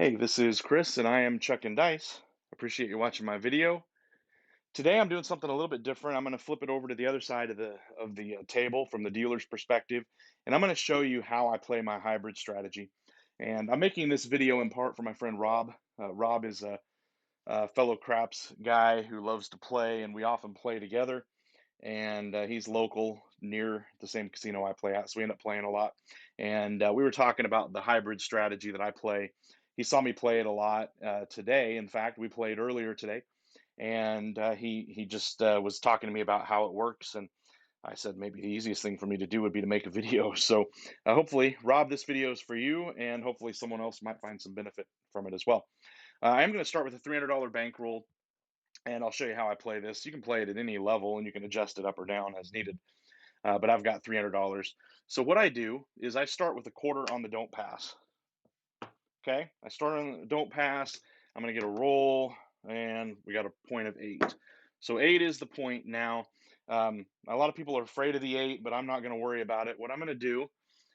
Hey, this is Chris, and I am chucking dice. Appreciate you watching my video. Today, I'm doing something a little bit different. I'm going to flip it over to the other side of the table from the dealer's perspective, and I'm going to show you how I play my hybrid strategy. And I'm making this video in part for my friend Rob. Rob is a fellow craps guy who loves to play, and we often play together. And he's local near the same casino I play at, so we end up playing a lot. And we were talking about the hybrid strategy that I play. He saw me play it a lot today. In fact, we played earlier today, and he just was talking to me about how it works. And I said maybe the easiest thing for me to do would be to make a video. So hopefully, Rob, this video is for you, and hopefully someone else might find some benefit from it as well. I'm going to start with a $300 bankroll, and I'll show you how I play this. You can play it at any level, and you can adjust it up or down as needed. But I've got $300. So what I do is I start with a quarter on the don't pass. Okay, I start on the don't pass. I'm going to get a roll, and we got a point of 8. So 8 is the point now. A lot of people are afraid of the 8, but I'm not going to worry about it. What I'm going to do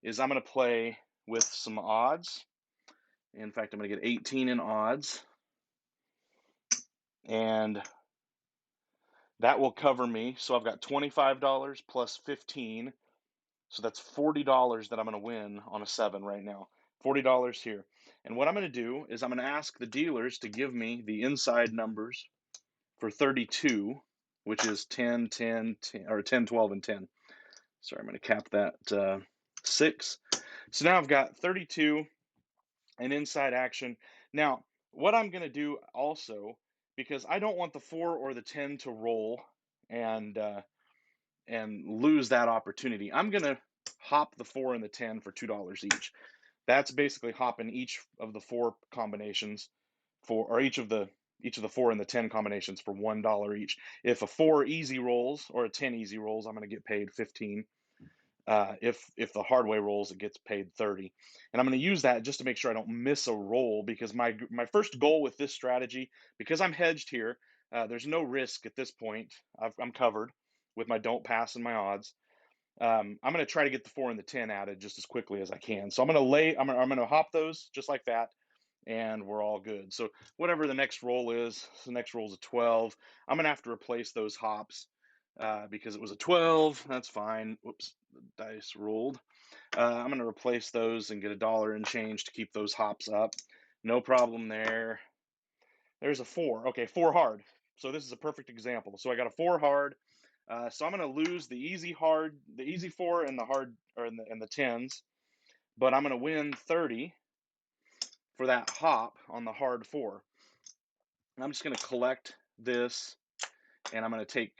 is I'm going to play with some odds. In fact, I'm going to get 18 in odds, and that will cover me. So I've got $25 plus 15. So that's $40 that I'm going to win on a 7 right now. $40 here. And what I'm going to do is I'm going to ask the dealers to give me the inside numbers for 32, which is 10, 10, 10 or 10, 12, and 10. Sorry, I'm going to cap that 6. So now I've got 32 and inside action. Now, what I'm going to do also, because I don't want the 4 or the 10 to roll and lose that opportunity, I'm going to hop the 4 and the 10 for $2 each. That's basically hopping each of the 4 combinations for, or each of the 4 and the 10 combinations for $1 each. If a 4 easy rolls or a 10 easy rolls, I'm going to get paid 15. If the hard way rolls, it gets paid 30. And I'm going to use that just to make sure I don't miss a roll, because my first goal with this strategy, because I'm hedged here, there's no risk at this point. I'm covered with my don't pass and my odds. I'm going to try to get the 4 and the 10 added just as quickly as I can. So I'm going to hop those just like that, and we're all good. So whatever the next roll is, the next roll is a 12. I'm going to have to replace those hops because it was a 12. That's fine. Whoops, the dice rolled. I'm going to replace those and get $1 and change to keep those hops up. No problem there. There's a 4. Okay, 4 hard. So this is a perfect example. So I got a 4 hard. So I'm going to lose the easy 4 and the hard, or and the 10s, but I'm going to win 30 for that hop on the hard 4. And I'm just going to collect this, and I'm going to take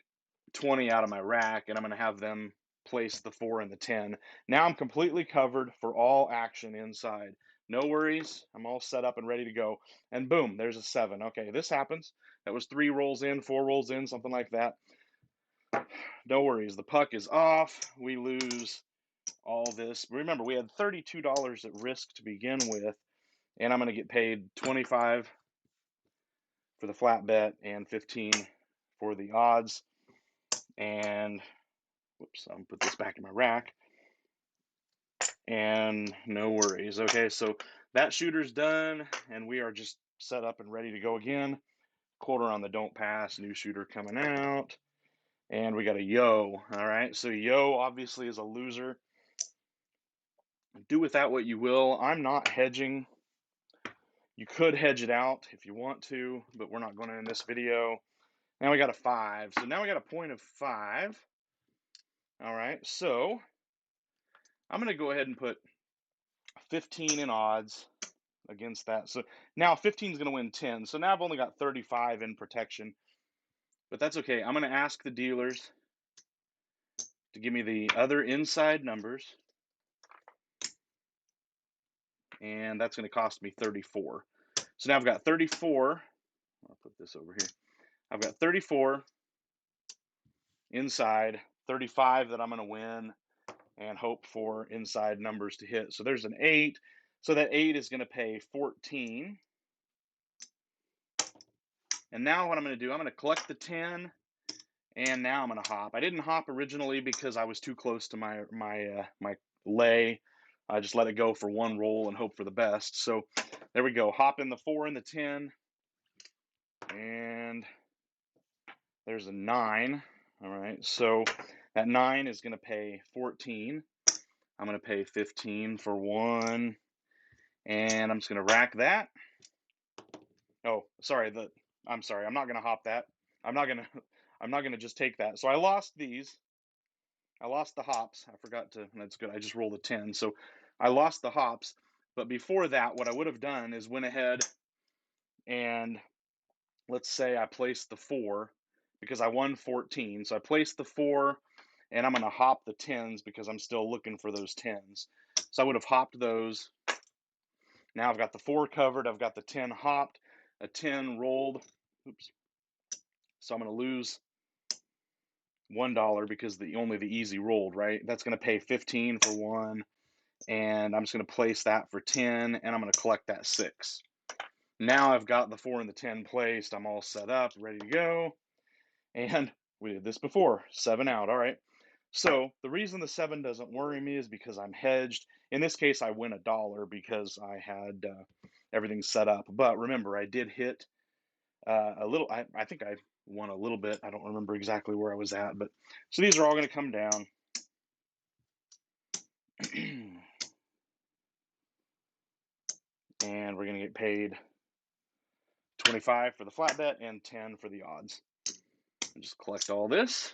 20 out of my rack, and I'm going to have them place the 4 and the 10. Now I'm completely covered for all action inside. No worries. I'm all set up and ready to go. And boom, there's a 7. Okay, this happens. That was 3 rolls in, 4 rolls in, something like that. No worries. The puck is off. We lose all this. Remember, we had $32 at risk to begin with, and I'm going to get paid 25 for the flat bet and 15 for the odds. And whoops, I'm going to put this back in my rack. And no worries. Okay, so that shooter's done, and we are just set up and ready to go again. Quarter on the don't pass, new shooter coming out. And we got a yo. All right, so yo obviously is a loser. Do with that what you will. I'm not hedging. You could hedge it out if you want to, but we're not going to in this video. Now we got a 5. So now we got a point of 5. All right, so I'm going to go ahead and put 15 in odds against that. So now 15 is going to win 10. So now I've only got 35 in protection, but that's okay. I'm going to ask the dealers to give me the other inside numbers, and that's going to cost me 34. So now I've got 34. I'll put this over here. I've got 34 inside, 35 that I'm going to win and hope for inside numbers to hit. So there's an 8. So that 8 is going to pay 14. And now what I'm going to do, I'm going to collect the 10, and now I'm going to hop. I didn't hop originally because I was too close to my lay I just let it go for one roll and hope for the best. So there we go. Hop in the 4 and the 10, and there's a 9. All right, so that 9 is going to pay 14. I'm going to pay 15 for 1, and I'm just going to rack that. Oh, sorry. I'm sorry. I'm not going to hop that. I'm not going to. I'm not going to just take that. So I lost these. I lost the hops. I forgot to. That's good. I just rolled a 10. So I lost the hops. But before that, what I would have done is went ahead and let's say I placed the 4 because I won 14. So I placed the 4 and I'm going to hop the 10s because I'm still looking for those 10s. So I would have hopped those. Now I've got the 4 covered. I've got the 10 hopped, a 10 rolled. Oops. So I'm going to lose $1 because only the easy rolled, right? That's going to pay 15 for 1, and I'm just going to place that for 10, and I'm going to collect that 6. Now I've got the 4 and the 10 placed. I'm all set up, ready to go. And we did this before, 7 out. All right. So the reason the 7 doesn't worry me is because I'm hedged. In this case, I win $1 because I had everything set up. But remember, I did hit a little. I think I won a little bit. I don't remember exactly where I was at, but so these are all going to come down. And we're going to get paid 25 for the flat bet and 10 for the odds. I'll just collect all this.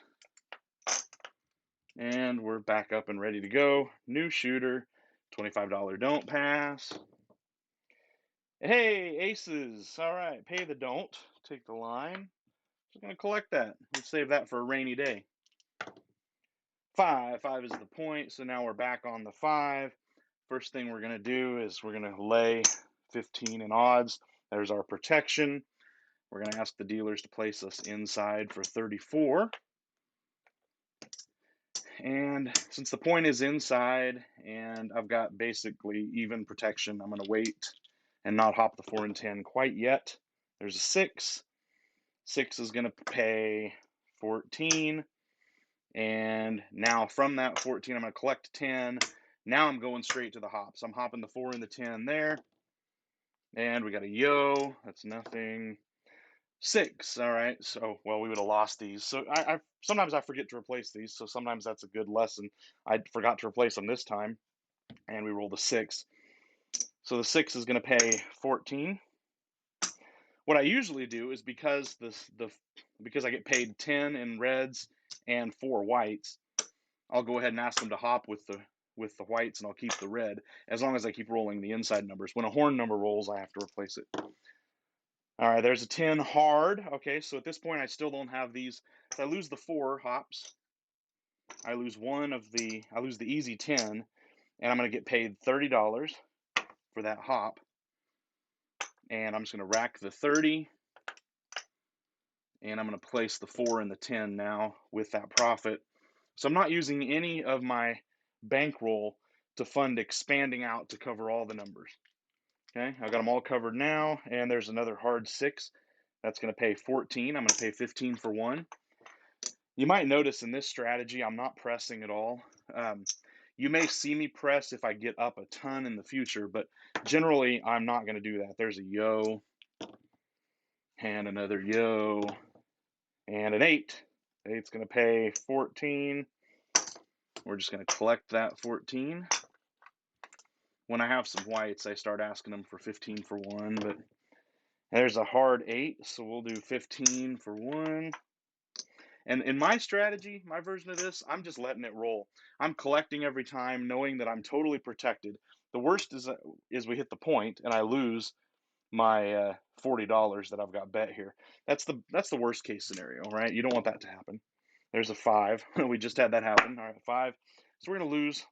And we're back up and ready to go. New shooter, $25 don't pass. Hey, aces. All right, pay the don't. Take the line. Just going to collect that. Let's save that for a rainy day. 5. 5 is the point, so now we're back on the 5. First thing we're going to do is we're going to lay 15 in odds. There's our protection. We're going to ask the dealers to place us inside for 34. And since the point is inside and I've got basically even protection, I'm going to wait and not hop the 4 and 10 quite yet. There's a 6. 6 is going to pay 14. And now from that 14, I'm going to collect 10. Now I'm going straight to the hops. I'm hopping the 4 and the 10 there. And we got a yo. That's nothing. 6. All right. So, well, we would have lost these. So I sometimes I forget to replace these. So sometimes that's a good lesson. I forgot to replace them this time, and we rolled a 6. So the 6 is going to pay 14. What I usually do is because because I get paid 10 in reds and 4 whites, I'll go ahead and ask them to hop with the whites, and I'll keep the red as long as I keep rolling the inside numbers. When a horn number rolls, I have to replace it. All right, there's a 10 hard. Okay, so at this point, I still don't have these. So I lose the 4 hops. I lose I lose the easy 10, and I'm going to get paid $30 for that hop. And I'm just going to rack the 30, and I'm going to place the 4 and the 10 now with that profit. So I'm not using any of my bankroll to fund expanding out to cover all the numbers. Okay, I got them all covered now, and there's another hard 6. That's going to pay 14. I'm going to pay 15 for 1. You might notice in this strategy, I'm not pressing at all. You may see me press if I get up a ton in the future, but generally I'm not going to do that. There's a yo, and another yo, and an 8. 8's going to pay 14. We're just going to collect that 14. When I have some whites, I start asking them for 15 for 1, but there's a hard 8, so we'll do 15 for 1. And in my strategy, my version of this, I'm just letting it roll. I'm collecting every time, knowing that I'm totally protected. The worst is we hit the point and I lose my $40 that I've got bet here. That's the worst case scenario, right? You don't want that to happen. There's a 5. We just had that happen. All right, 5. So we're going to lose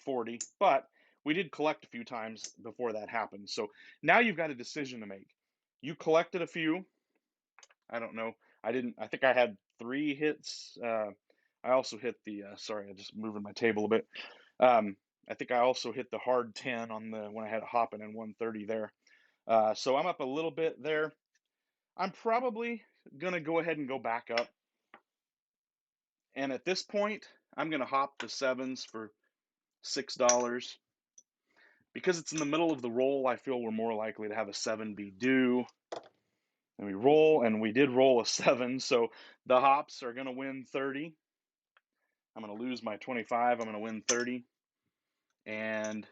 40, but we did collect a few times before that happened. So now you've got a decision to make. You collected a few. I don't know. I think I had 3 hits. I also hit the, sorry, I'm just moving my table a bit. I think I also hit the hard 10 on when I had it hopping in 130 there. So I'm up a little bit there. I'm probably going to go ahead and go back up. And at this point, I'm going to hop the 7s for $6. Because it's in the middle of the roll, I feel we're more likely to have a 7 be due. And we roll, and we did roll a 7, so the hops are going to win 30. I'm going to lose my 25. I'm going to win 30. And,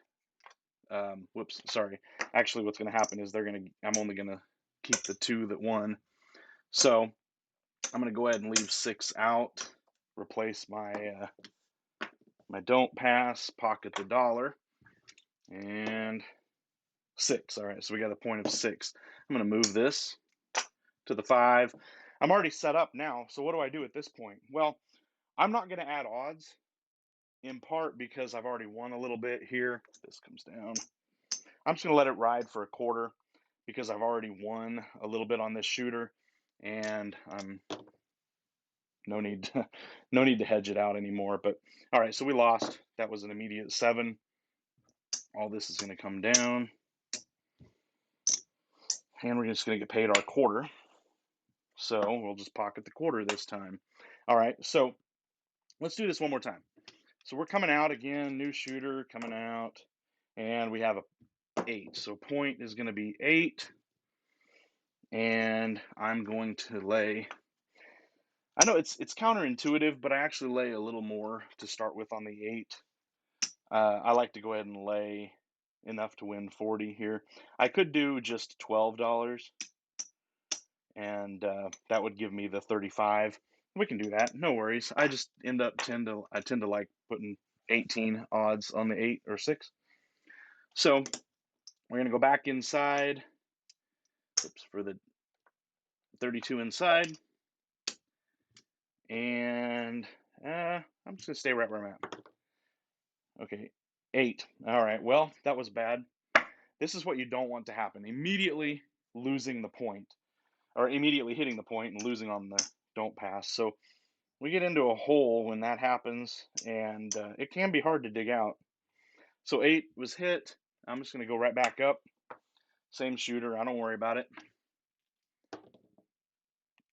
whoops, sorry. Actually, what's going to happen is I'm only going to keep the 2 that won. So I'm going to go ahead and leave 6 out, replace my my don't pass, pocket the dollar, and 6. All right, so we got a point of 6. I'm going to move this to the 5. I'm already set up now, so what do I do at this point? Well, I'm not going to add odds, in part because I've already won a little bit here. This comes down. I'm just going to let it ride for a quarter because I've already won a little bit on this shooter, and I'm no need to, no need to hedge it out anymore. But all right, so we lost. That was an immediate 7. All this is going to come down, and we're just going to get paid our quarter. So we'll just pocket the quarter this time. All right, so let's do this one more time. So we're coming out again, new shooter coming out, and we have a 8. So point is going to be 8, and I'm going to lay. I know it's counterintuitive, but I actually lay a little more to start with on the 8. I like to go ahead and lay enough to win 40 here. I could do just $12, and that would give me the 35. We can do that, no worries. I just I tend to like putting 18 odds on the 8 or 6. So we're going to go back inside. Oops, for the 32 inside. And I'm just going to stay right where I'm at. Okay, 8. All right, well, that was bad. This is what you don't want to happen. Immediately losing the point, or immediately hitting the point and losing on the don't pass. So we get into a hole when that happens, and it can be hard to dig out. So 8 was hit. I'm just going to go right back up. Same shooter. I don't worry about it.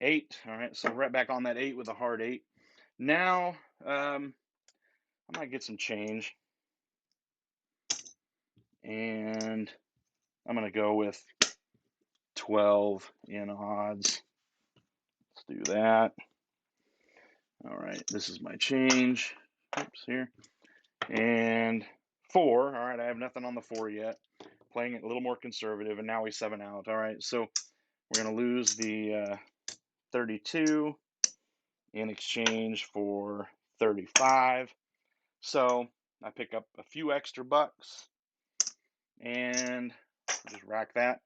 8. All right, so right back on that 8 with a hard 8. Now, I might get some change. And I'm going to go with 12 in odds. Let's do that. All right, this is my change. Oops, here. And 4. All right, I have nothing on the 4 yet. Playing it a little more conservative, and now we 7 out. All right, so we're going to lose the 32 in exchange for 35. So I pick up a few extra bucks and just rack that.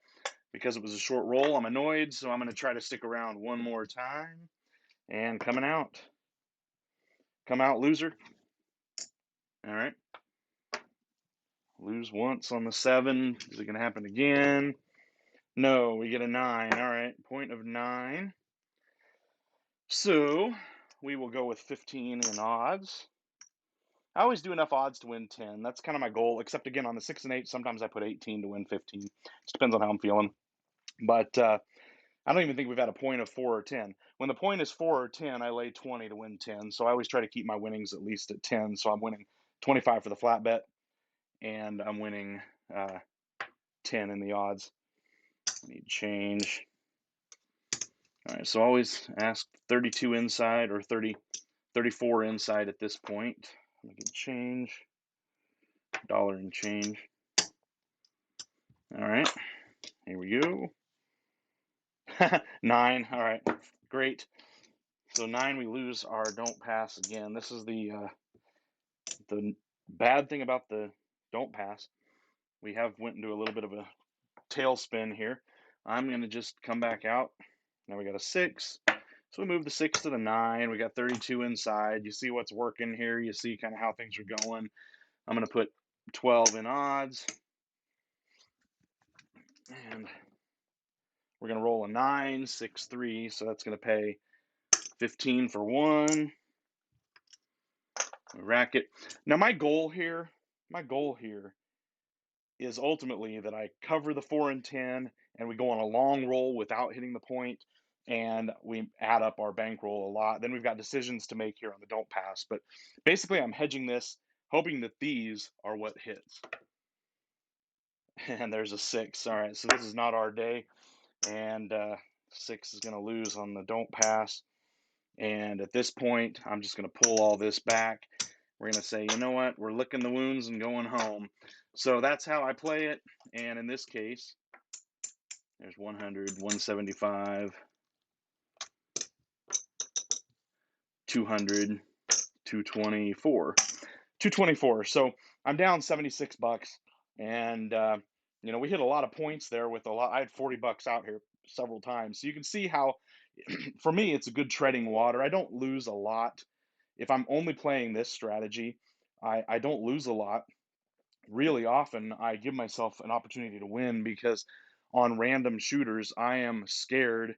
Because it was a short roll, I'm annoyed, so I'm going to try to stick around one more time. And coming out. Come out, loser. All right. Lose once on the 7. Is it going to happen again? No, we get a 9. All right, point of 9. So we will go with 15 in odds. I always do enough odds to win 10. That's kind of my goal, except again on the 6 and 8, sometimes I put 18 to win 15. Just depends on how I'm feeling. But I don't even think we've had a point of 4 or 10. When the point is 4 or 10, I lay 20 to win 10. So I always try to keep my winnings at least at 10. So I'm winning 25 for the flat bet, and I'm winning 10 in the odds. I need change. All right, so always ask 32 inside or 34 inside at this point. I'm gonna change, dollar and change. All right, here we go. 9, all right, great. So 9, we lose our don't pass again. This is the bad thing about the don't pass. We have went into a little bit of a tailspin here. I'm going to just come back out. Now we got a 6. So we move the 6 to the 9. We got 32 inside. You see what's working here. You see kind of how things are going. I'm going to put 12 in odds. And we're going to roll a 9, 6, 3. So that's going to pay 15 for 1. Rack it. Now my goal here is ultimately that I cover the 4 and 10 and we go on a long roll without hitting the point, and we add up our bankroll a lot. Then we've got decisions to make here on the don't pass. But basically I'm hedging this hoping that these are what hits. And there's a 6. All right, so this is not our day, and 6 is going to lose on the don't pass. And at this point, I'm just going to pull all this back. We're going to say, you know what? We're licking the wounds and going home. So that's how I play it. And in this case, there's 100, 175, 200, 224. 224. So I'm down 76 bucks. And, we hit a lot of points there with a lot. I had 40 bucks out here several times. So you can see how, for me, it's a good treading water. I don't lose a lot. If I'm only playing this strategy, I don't lose a lot. Really often, I give myself an opportunity to win because on random shooters, I am scared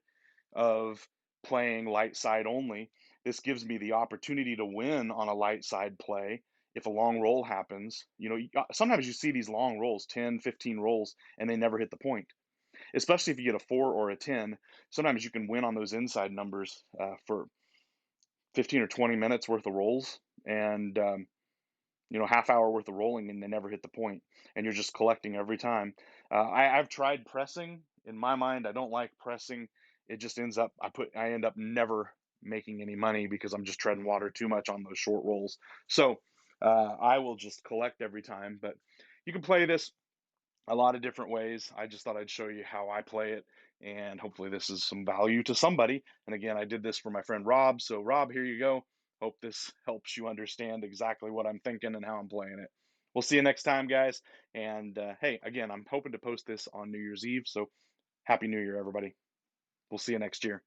of playing light side only. This gives me the opportunity to win on a light side play if a long roll happens. Sometimes you see these long rolls, 10, 15 rolls, and they never hit the point. Especially if you get a 4 or a 10, sometimes you can win on those inside numbers for 15 or 20 minutes worth of rolls. And half hour worth of rolling and they never hit the point, and you're just collecting every time. I've tried pressing. In my mind, I don't like pressing. It just ends up I end up never making any money because I'm just treading water too much on those short rolls. So I will just collect every time. But you can play this a lot of different ways. I just thought I'd show you how I play it, and hopefully this is some value to somebody. And again, I did this for my friend Rob. So Rob, here you go. Hope this helps you understand exactly what I'm thinking and how I'm playing it. We'll see you next time, guys. And hey, again, I'm hoping to post this on New Year's Eve. So happy New Year, everybody. We'll see you next year.